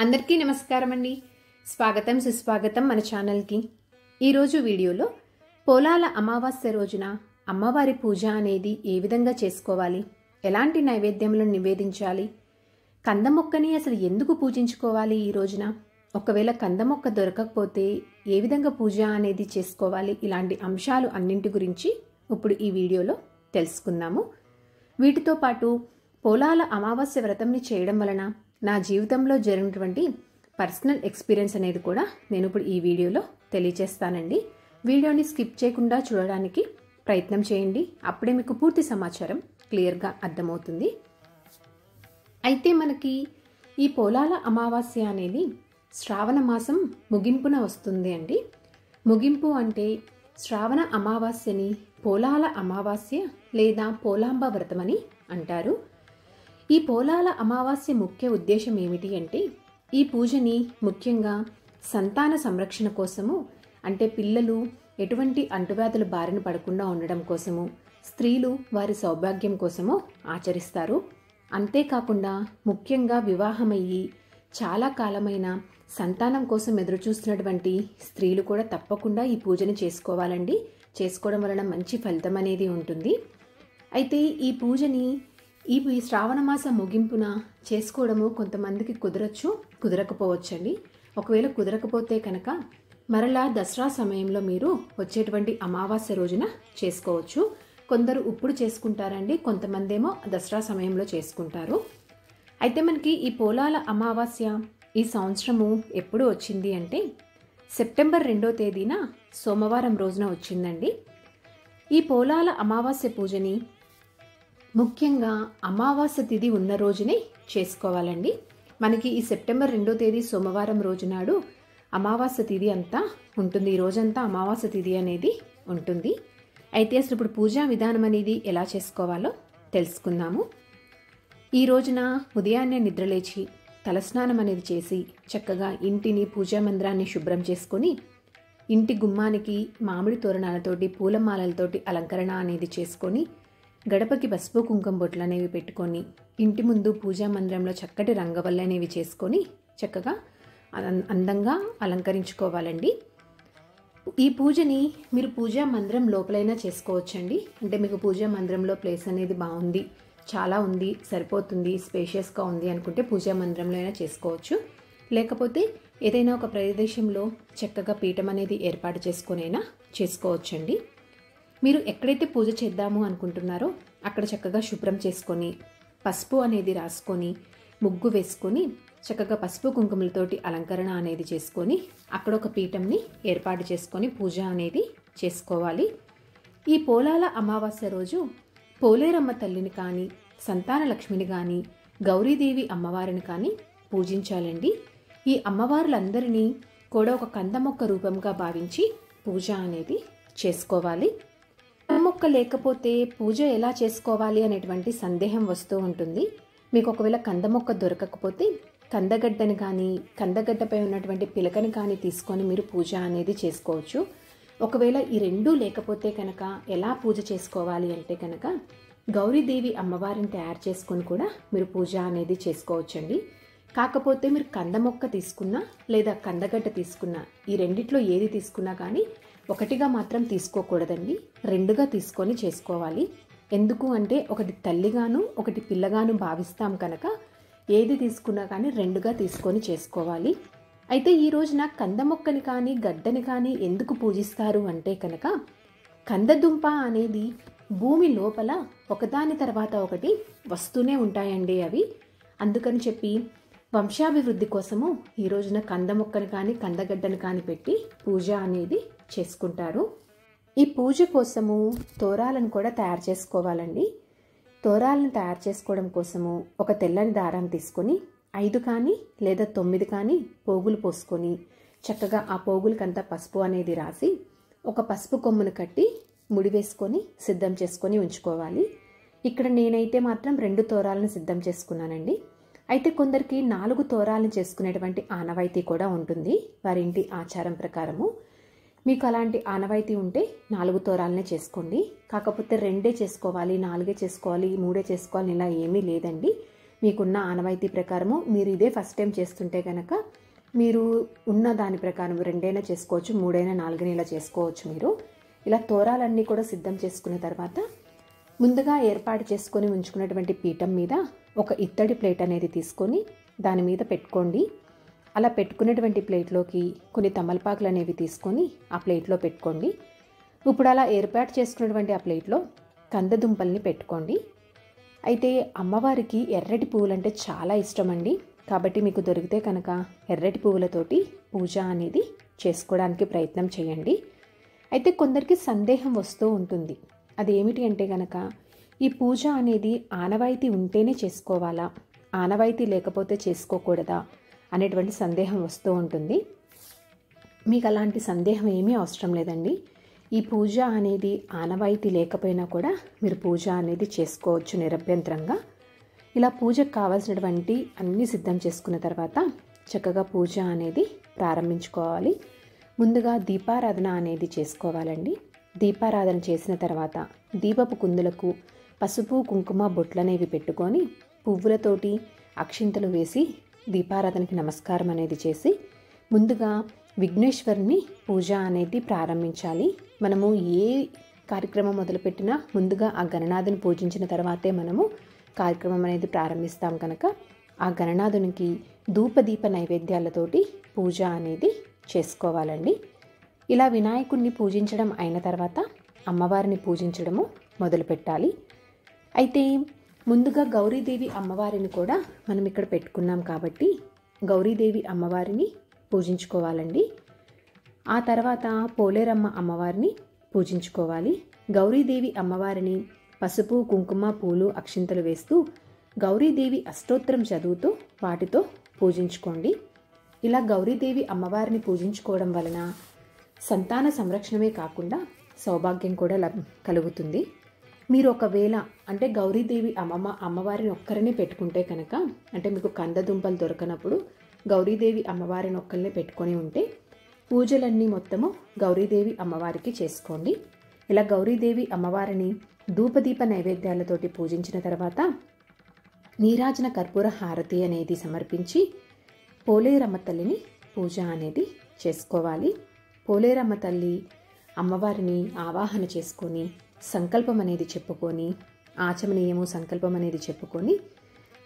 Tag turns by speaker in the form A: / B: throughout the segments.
A: అందరికీ నమస్కారం అండి. స్వాగతం సుస్వాగతం మన ఛానల్కి. ఈరోజు వీడియోలో పోలాల అమావాస్య రోజున అమ్మవారి పూజ అనేది ఏ విధంగా చేసుకోవాలి, ఎలాంటి నైవేద్యములను నివేదించాలి, కందమొక్కని అసలు ఎందుకు పూజించుకోవాలి ఈ రోజున, ఒకవేళ కందమొక్క దొరకకపోతే ఏ విధంగా పూజ అనేది చేసుకోవాలి, ఇలాంటి అంశాలు అన్నింటి గురించి ఇప్పుడు ఈ వీడియోలో తెలుసుకుందాము. వీటితో పాటు పోలాల అమావాస్య వ్రతంని చేయడం వలన నా జీవితంలో జరిగినటువంటి పర్సనల్ ఎక్స్పీరియన్స్ అనేది కూడా నేను ఇప్పుడు ఈ వీడియోలో తెలియజేస్తానండి. వీడియోని స్కిప్ చేయకుండా చూడడానికి ప్రయత్నం చేయండి. అప్పుడే మీకు పూర్తి సమాచారం క్లియర్గా అర్థమవుతుంది. అయితే మనకి ఈ పోలాల అమావాస్య అనేది శ్రావణ మాసం ముగింపున వస్తుంది అండి. ముగింపు అంటే శ్రావణ అమావాస్యని పోలాల అమావాస్య లేదా పోలాంబ వ్రతమని అంటారు. ఈ పోలాల అమావాస్య ముఖ్య ఉద్దేశం ఏమిటి అంటే ఈ పూజని ముఖ్యంగా సంతాన సంరక్షణ కోసము, అంటే పిల్లలు ఎటువంటి అంటువ్యాధుల బారిన పడకుండా ఉండడం కోసము, స్త్రీలు వారి సౌభాగ్యం కోసము ఆచరిస్తారు. అంతేకాకుండా ముఖ్యంగా వివాహమయ్యి చాలా కాలమైన సంతానం కోసం ఎదురుచూస్తున్నటువంటి స్త్రీలు కూడా తప్పకుండా ఈ పూజని చేసుకోవాలండి. చేసుకోవడం వలన మంచి ఫలితం అనేది ఉంటుంది. అయితే ఈ పూజని ఈ శ్రావణ మాసం ముగింపున చేసుకోవడము కొంతమందికి కుదరచ్చు, కుదరకపోవచ్చండి. ఒకవేళ కుదరకపోతే కనుక మరలా దసరా సమయంలో మీరు వచ్చేటువంటి అమావాస్య రోజున చేసుకోవచ్చు. కొందరు ఇప్పుడు చేసుకుంటారండి, కొంతమంది ఏమో దసరా సమయంలో చేసుకుంటారు. అయితే మనకి ఈ పోలాల అమావాస్య ఈ సంవత్సరము ఎప్పుడు వచ్చింది అంటే సెప్టెంబర్ 2వ తేదీన సోమవారం రోజున వచ్చిందండి. ఈ పోలాల అమావాస్య పూజని ముఖ్యంగా అమావాస్య తిథి ఉన్న రోజునే చేసుకోవాలండి. మనకి ఈ సెప్టెంబర్ 2వ తేదీ సోమవారం రోజు నాడు అమావాస్య తిథి అంతా ఉంటుంది. ఈ రోజంతా అమావాస్య తిథి అనేది ఉంటుంది. అయితే అసలు ఇప్పుడు పూజా విధానం అనేది ఎలా చేసుకోవాలో తెలుసుకుందాము. ఈ రోజున ఉదయాన్నే నిద్రలేచి తలస్నానం అనేది చేసి చక్కగా ఇంటిని పూజా మందిరాన్ని శుభ్రం చేసుకొని ఇంటి గుమ్మానికి మామిడి తోరణాలతోటి పూలమాలలతోటి అలంకరణ అనేది చేసుకొని గడపకి పసుపు కుంకుమ బొట్లు అనేవి పెట్టుకొని ఇంటి ముందు పూజా మందిరంలో చక్కటి రంగవల్లి అనేవి చేసుకొని చక్కగా అందంగా అలంకరించుకోవాలండి. ఈ పూజని మీరు పూజా మందిరం లోపలైనా చేసుకోవచ్చండి. అంటే మీకు పూజా మందిరంలో ప్లేస్ అనేది బాగుంది, చాలా ఉంది, సరిపోతుంది, స్పేషియస్గా ఉంది అనుకుంటే పూజా మందిరంలో అయినా చేసుకోవచ్చు. లేకపోతే ఏదైనా ఒక ప్రదేశంలో చక్కగా పీఠం అనేది ఏర్పాటు చేసుకొనైనా చేసుకోవచ్చండి. మీరు ఎక్కడైతే పూజ చేద్దాము అనుకుంటున్నారో అక్కడ చక్కగా శుభ్రం చేసుకొని పసుపు అనేది రాసుకొని ముగ్గు వేసుకొని చక్కగా పసుపు కుంకుమలతోటి అలంకరణ అనేది చేసుకొని అక్కడ ఒక పీఠంని ఏర్పాటు చేసుకొని పూజ అనేది చేసుకోవాలి. ఈ పోలాల అమావాస్య రోజు పోలేరమ్మ తల్లిని కానీ, సంతాన లక్ష్మిని కానీ, గౌరీదేవి అమ్మవారిని కానీ పూజించాలండి. ఈ అమ్మవారులందరినీ కూడా ఒక కందమొక్క రూపంగా భావించి పూజ అనేది చేసుకోవాలి. కందమొక్క లేకపోతే పూజ ఎలా చేసుకోవాలి అనేటువంటి సందేహం వస్తూ ఉంటుంది. మీకు ఒకవేళ కందమొక్క దొరకకపోతే కందగడ్డని కానీ, కందగడ్డపై ఉన్నటువంటి పిలకని కానీ తీసుకొని మీరు పూజ అనేది చేసుకోవచ్చు. ఒకవేళ ఈ రెండూ లేకపోతే కనుక ఎలా పూజ చేసుకోవాలి అంటే కనుక గౌరీదేవి అమ్మవారిని తయారు చేసుకొని కూడా మీరు పూజ అనేది చేసుకోవచ్చండి. కాకపోతే మీరు కందమొక్క తీసుకున్నా లేదా కందగడ్డ తీసుకున్నా, ఈ రెండిట్లో ఏది తీసుకున్నా కానీ ఒకటిగా మాత్రం తీసుకోకూడదండి, రెండుగా తీసుకొని చేసుకోవాలి. ఎందుకు అంటే ఒకటి తల్లిగాను ఒకటి పిల్లగాను భావిస్తాం కనుక ఏది తీసుకున్నా కానీ రెండుగా తీసుకొని చేసుకోవాలి. అయితే ఈ రోజున కందమొక్కని కానీ గడ్డని కానీ ఎందుకు పూజిస్తారు అంటే కనుక కందదుంప అనేది భూమి లోపల ఒకదాని తర్వాత ఒకటి వస్తూనే ఉంటాయండి అవి. అందుకని చెప్పి వంశాభివృద్ధి కోసము ఈ రోజున కందమొక్కని కానీ కందగడ్డని కానీ పెట్టి పూజ అనేది చేసుకుంటారు. ఈ పూజ కోసము తోరాలను కూడా తయారు చేసుకోవాలండి. తోరాలను తయారు చేసుకోవడం కోసము ఒక తెల్లని దారం తీసుకొని 5 కానీ లేదా 9 కానీ పోగులు పోసుకొని చక్కగా ఆ పోగులకంతా పసుపు అనేది రాసి ఒక పసుపు కొమ్మును కట్టి ముడి వేసుకొని సిద్ధం చేసుకొని ఉంచుకోవాలి. ఇక్కడ నేనైతే మాత్రం 2 తోరాలను సిద్ధం చేసుకున్నానండి. అయితే కొందరికి 4 తోరాలను చేసుకునేటువంటి ఆనవాయితీ కూడా ఉంటుంది వారి ఇంటి ఆచారం ప్రకారము. మీకు అలాంటి ఆనవాయితీ ఉంటే 4 తోరాలనే చేసుకోండి. కాకపోతే 2 చేసుకోవాలి, 4 చేసుకోవాలి, 3 చేసుకోవాలి ఇలా ఏమీ లేదండి. మీకున్న ఆనవాయితీ ప్రకారము మీరు ఇదే ఫస్ట్ టైం చేస్తుంటే కనుక మీరు ఉన్న దాని ప్రకారం 2 చేసుకోవచ్చు, 3 4 ఇలా చేసుకోవచ్చు. మీరు ఇలా తోరాలన్నీ కూడా సిద్ధం చేసుకున్న తర్వాత ముందుగా ఏర్పాటు చేసుకొని ఉంచుకున్నటువంటి పీఠం మీద ఒక ఇత్తడి ప్లేట్ అనేది తీసుకొని దాని మీద పెట్టుకోండి. అలా పెట్టుకున్నటువంటి ప్లేట్లోకి కొన్ని తమలపాకులు అనేవి తీసుకొని ఆ ప్లేట్లో పెట్టుకోండి. ఇప్పుడు అలా ఏర్పాటు చేసుకున్నటువంటి ఆ ప్లేట్లో కందదుంపల్ని పెట్టుకోండి. అయితే అమ్మవారికి ఎర్రటి పువ్వులంటే చాలా ఇష్టం అండి. కాబట్టి మీకు దొరికితే కనుక ఎర్రటి పువ్వులతోటి పూజ అనేది చేసుకోవడానికి ప్రయత్నం చేయండి. అయితే కొందరికి సందేహం వస్తూ ఉంటుంది. అదేమిటి అంటే కనుక ఈ పూజ అనేది ఆనవాయితీ ఉంటేనే చేసుకోవాలా, ఆనవాయితీ లేకపోతే చేసుకోకూడదా అనేటువంటి సందేహం వస్తూ ఉంటుంది. మీకు అలాంటి సందేహం ఏమీ అవసరం లేదండి. ఈ పూజ అనేది ఆనవాయితీ లేకపోయినా కూడా మీరు పూజ అనేది చేసుకోవచ్చు నిరభ్యంతరంగా. ఇలా పూజకు కావాల్సినటువంటి అన్నీ సిద్ధం చేసుకున్న తర్వాత చక్కగా పూజ అనేది ప్రారంభించుకోవాలి. ముందుగా దీపారాధన అనేది చేసుకోవాలండి. దీపారాధన చేసిన తర్వాత దీపపు కుందులకు పసుపు కుంకుమ బొట్లనేవి పెట్టుకొని పువ్వులతోటి అక్షింతలు వేసి దీపారాధనకి నమస్కారం అనేది చేసి ముందుగా విఘ్నేశ్వరుని పూజ అనేది ప్రారంభించాలి. మనము ఏ కార్యక్రమం మొదలుపెట్టినా ముందుగా ఆ గణనాథుని పూజించిన తర్వాతే మనము కార్యక్రమం అనేది ప్రారంభిస్తాం కనుక ఆ గణనాథునికి ధూపదీప నైవేద్యాలతోటి పూజ అనేది చేసుకోవాలండి. ఇలా వినాయకుడిని పూజించడం అయిన తర్వాత అమ్మవారిని పూజించడము మొదలుపెట్టాలి. అయితే ముందుగా గౌరీదేవి అమ్మవారిని కూడా మనం ఇక్కడ పెట్టుకున్నాం కాబట్టి గౌరీదేవి అమ్మవారిని పూజించుకోవాలండి. ఆ తర్వాత పోలేరమ్మ అమ్మవారిని పూజించుకోవాలి. గౌరీదేవి అమ్మవారిని పసుపు కుంకుమ పూలు అక్షింతలు వేస్తూ గౌరీదేవి అష్టోత్తరం చదువుతూ వాటితో పూజించుకోండి. ఇలా గౌరీదేవి అమ్మవారిని పూజించుకోవడం వలన సంతాన సంరక్షణమే కాకుండా సౌభాగ్యం కూడా కలుగుతుంది. మీరు ఒకవేళ అంటే గౌరీదేవి అమ్మవారిని ఒక్కరినే పెట్టుకుంటే కనుక అంటే మీకు కందదుంపలు దొరకనప్పుడు గౌరీదేవి అమ్మవారిని ఒక్కరినే పెట్టుకొని ఉంటే పూజలన్నీ మొత్తము గౌరీదేవి అమ్మవారికి చేసుకోండి. ఇలా గౌరీదేవి అమ్మవారిని ధూపదీప నైవేద్యాలతోటి పూజించిన తర్వాత నీరాజన కర్పూర హారతి అనేది సమర్పించి పోలేరమ్మ తల్లిని పూజ అనేది చేసుకోవాలి. పోలేరమ్మ తల్లి అమ్మవారిని ఆవాహన చేసుకొని సంకల్పం అనేది చెప్పుకొని ఆచమనీయము సంకల్పం అనేది చెప్పుకొని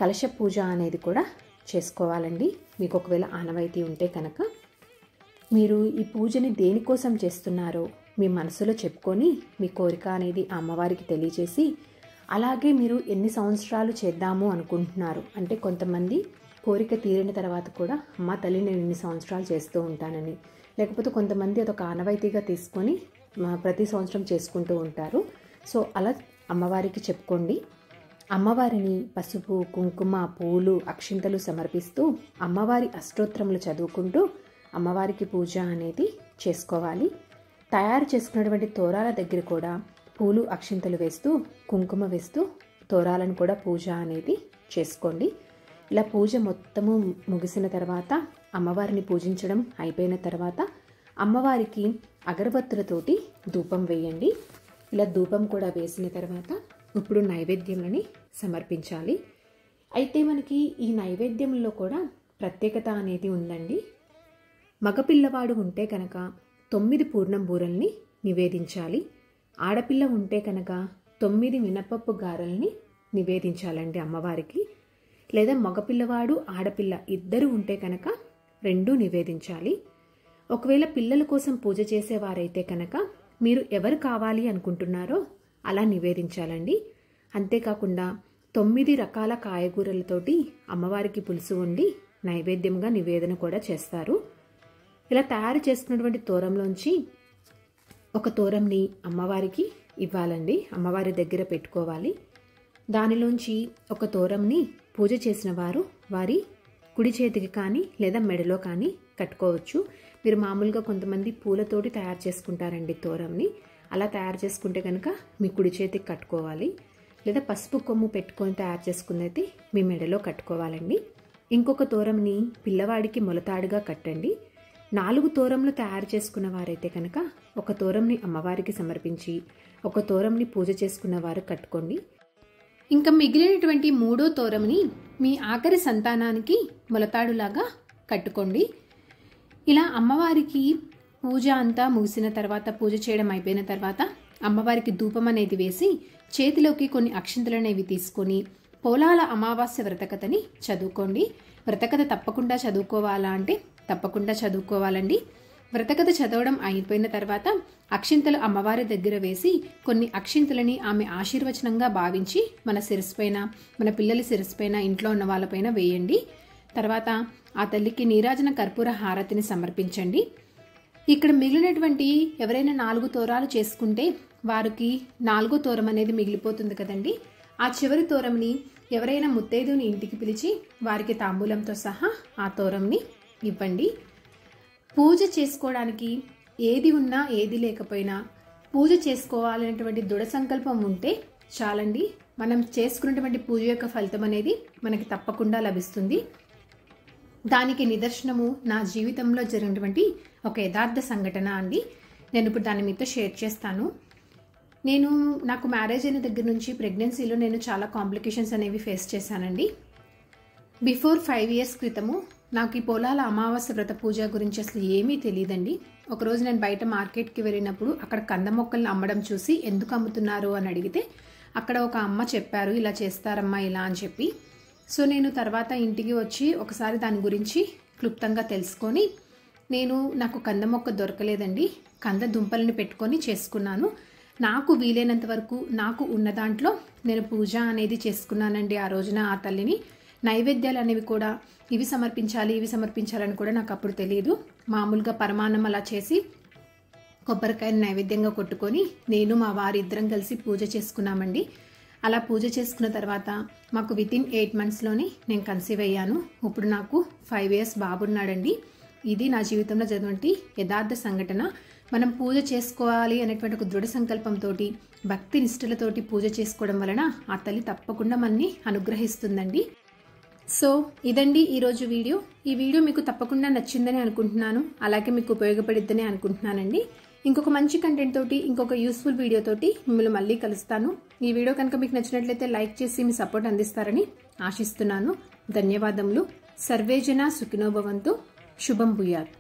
A: కలశ పూజ అనేది కూడా చేసుకోవాలండి. మీకు ఒకవేళ ఆనవాయితీ ఉంటే కనుక మీరు ఈ పూజని దేనికోసం చేస్తున్నారో మీ మనసులో చెప్పుకొని మీ కోరిక అనేది ఆ అమ్మవారికి తెలియజేసి అలాగే మీరు ఎన్ని సంవత్సరాలు చేద్దాము అనుకుంటున్నారు అంటే కొంతమంది కోరిక తీరిన తర్వాత కూడా అమ్మ తల్లి నేను ఇన్ని సంవత్సరాలు చేస్తూ ఉంటానని, లేకపోతే కొంతమంది అదొక ఆనవాయితీగా తీసుకొని ప్రతి సంవత్సరం చేసుకుంటూ ఉంటారు. సో అలా అమ్మవారికి చెప్పుకోండి. అమ్మవారిని పసుపు కుంకుమ పూలు అక్షింతలు సమర్పిస్తూ అమ్మవారి అష్టోత్తరములు చదువుకుంటూ అమ్మవారికి పూజ అనేది చేసుకోవాలి. తయారు చేసుకున్నటువంటి తోరాల దగ్గర కూడా పూలు అక్షింతలు వేస్తూ కుంకుమ వేస్తూ తోరాలను కూడా పూజ అనేది చేసుకోండి. ఇలా పూజ మొత్తము ముగిసిన తర్వాత అమ్మవారిని పూజించడం అయిపోయిన తర్వాత అమ్మవారికి అగరబత్తులతోటి ధూపం వేయండి. ఇలా ధూపం కూడా వేసిన తర్వాత ఇప్పుడు నైవేద్యంలని సమర్పించాలి. అయితే మనకి ఈ నైవేద్యంలో కూడా ప్రత్యేకత అనేది ఉందండి. మగపిల్లవాడు ఉంటే కనుక 9 పూర్ణం బూరల్ని నివేదించాలి. ఆడపిల్ల ఉంటే కనుక 9 మినపప్పు గారెల్ని నివేదించాలండి అమ్మవారికి. లేదా మగపిల్లవాడు ఆడపిల్ల ఇద్దరు ఉంటే కనుక 2 నివేదించాలి. ఒకవేళ పిల్లల కోసం పూజ చేసేవారైతే కనుక మీరు ఎవరు కావాలి అనుకుంటున్నారో అలా నివేదించాలండి. అంతేకాకుండా 9 రకాల కాయగూరలతోటి అమ్మవారికి పులుసు వండి నైవేద్యంగా నివేదన కూడా చేస్తారు. ఇలా తయారు చేసుకున్నటువంటి తోరంలోంచి ఒక తోరంని అమ్మవారికి ఇవ్వాలండి. అమ్మవారి దగ్గర పెట్టుకోవాలి. దానిలోంచి ఒక తోరంని పూజ చేసిన వారు వారి కుడి చేతికి కానీ లేదా మెడలో కానీ కట్టుకోవచ్చు. మీరు మామూలుగా కొంతమంది పూలతోటి తయారు చేసుకుంటారండి తోరంని. అలా తయారు చేసుకుంటే కనుక మీ కుడి చేతికి కట్టుకోవాలి. లేదా పసుపు కొమ్ము పెట్టుకొని తయారు చేసుకున్నది మీ మెడలో కట్టుకోవాలండి. ఇంకొక తోరంని పిల్లవాడికి మొలతాడుగా కట్టండి. 4 తోరంలు తయారు చేసుకున్న వారైతే కనుక ఒక తోరంని అమ్మవారికి సమర్పించి ఒక తోరంని పూజ చేసుకున్న వారు కట్టుకోండి. ఇంకా మిగిలినటువంటి 3వ తోరంని మీ ఆఖరి సంతానానికి మొలతాడులాగా కట్టుకోండి. ఇలా అమ్మవారికి పూజ అంతా ముగిసిన తర్వాత, పూజ చేయడం అయిపోయిన తర్వాత అమ్మవారికి ధూపం అనేది వేసి చేతిలోకి కొన్ని అక్షింతలు అనేవి తీసుకొని పోలాల అమావాస్య వ్రతకథని చదువుకోండి. వ్రతకథ తప్పకుండా చదువుకోవాలా అంటే తప్పకుండా చదువుకోవాలండి. వ్రతకథ చదవడం అయిపోయిన తర్వాత అక్షింతలు అమ్మవారి దగ్గర వేసి కొన్ని అక్షింతలని ఆమె ఆశీర్వచనంగా భావించి మన శిరస్సుపైన, మన పిల్లల శిరస్సుపైన, ఇంట్లో ఉన్న వాళ్ళపైన వేయండి. తర్వాత ఆ తల్లికి నీరాజన కర్పూర హారతిని సమర్పించండి. ఇక్కడ మిగిలినటువంటి ఎవరైనా 4 తోరాలు చేసుకుంటే వారికి 4వ తోరం అనేది మిగిలిపోతుంది కదండి. ఆ చివరి తోరంని ఎవరైనా ముత్తైదుని ఇంటికి పిలిచి వారికి తాంబూలంతో సహా ఆ తోరంని ఇవ్వండి. పూజ చేసుకోవడానికి ఏది ఉన్నా ఏది లేకపోయినా పూజ చేసుకోవాలనేటువంటి దృఢ సంకల్పం ఉంటే చాలండి. మనం చేసుకున్నటువంటి పూజ యొక్క ఫలితం అనేది మనకి తప్పకుండా లభిస్తుంది. దానికి నిదర్శనము నా జీవితంలో జరిగినటువంటి ఒక యథార్థ సంఘటన అండి. నేను ఇప్పుడు దాన్ని మీతో షేర్ చేస్తాను. నాకు మ్యారేజ్ అయిన దగ్గర నుంచి ప్రెగ్నెన్సీలో నేను చాలా కాంప్లికేషన్స్ అనేవి ఫేస్ చేశానండి. బిఫోర్ 5 years క్రితము నాకు ఈ పోలాల అమావాస్య వ్రత పూజ గురించి అసలు ఏమీ తెలియదండి. ఒకరోజు నేను బయట మార్కెట్కి వెళ్ళినప్పుడు అక్కడ కంద మొక్కలను అమ్మడం చూసి ఎందుకు అమ్ముతున్నారు అని అడిగితే అక్కడ ఒక అమ్మ చెప్పారు, ఇలా చేస్తారమ్మా ఇలా అని చెప్పి. సో నేను తర్వాత ఇంటికి వచ్చి ఒకసారి దాని గురించి క్లుప్తంగా తెలుసుకొని నాకు కంద మొక్క దొరకలేదండి, కంద దుంపలను పెట్టుకొని చేసుకున్నాను. నాకు వీలైనంత వరకు నాకు ఉన్న దాంట్లో నేను పూజ అనేది చేసుకున్నానండి. ఆ రోజున ఆ తల్లిని నైవేద్యాలు అనేవి కూడా ఇవి సమర్పించాలని కూడా నాకు అప్పుడు తెలియదు. మామూలుగా పరమాన్నం అలా చేసి కొబ్బరికాయని నైవేద్యంగా కొట్టుకొని నేను మా వారి ఇద్దరం కలిసి పూజ చేసుకున్నామండి. అలా పూజ చేసుకున్న తర్వాత మాకు వితిన్ 8 monthsలోనే నేను కన్సీవ్ అయ్యాను. ఇప్పుడు నాకు 5 years బాబున్నాడండి. ఇది నా జీవితంలో జరిగినటువంటి యథార్థ సంఘటన. మనం పూజ చేసుకోవాలి అనేటువంటి ఒక దృఢ సంకల్పంతో, భక్తి నిష్ఠలతోటి పూజ చేసుకోవడం వలన ఆ తల్లి తప్పకుండా మనని అనుగ్రహిస్తుందండి. సో ఇదండి ఈరోజు వీడియో. ఈ వీడియో మీకు తప్పకుండా నచ్చిందని అనుకుంటున్నాను. అలాగే మీకు ఉపయోగపడిద్దని అనుకుంటున్నానండి. ఇంకొక మంచి కంటెంట్ తోటి, ఇంకొక యూస్ఫుల్ వీడియో తోటి మిమ్మల్ని మళ్ళీ కలుస్తాను. ఈ వీడియో కనుక మీకు నచ్చినట్లయితే లైక్ చేసి మీ సపోర్ట్ అందిస్తారని ఆశిస్తున్నాను. ధన్యవాదములు. సర్వేజన సుఖినో భవంతు. శుభం భూయాత్.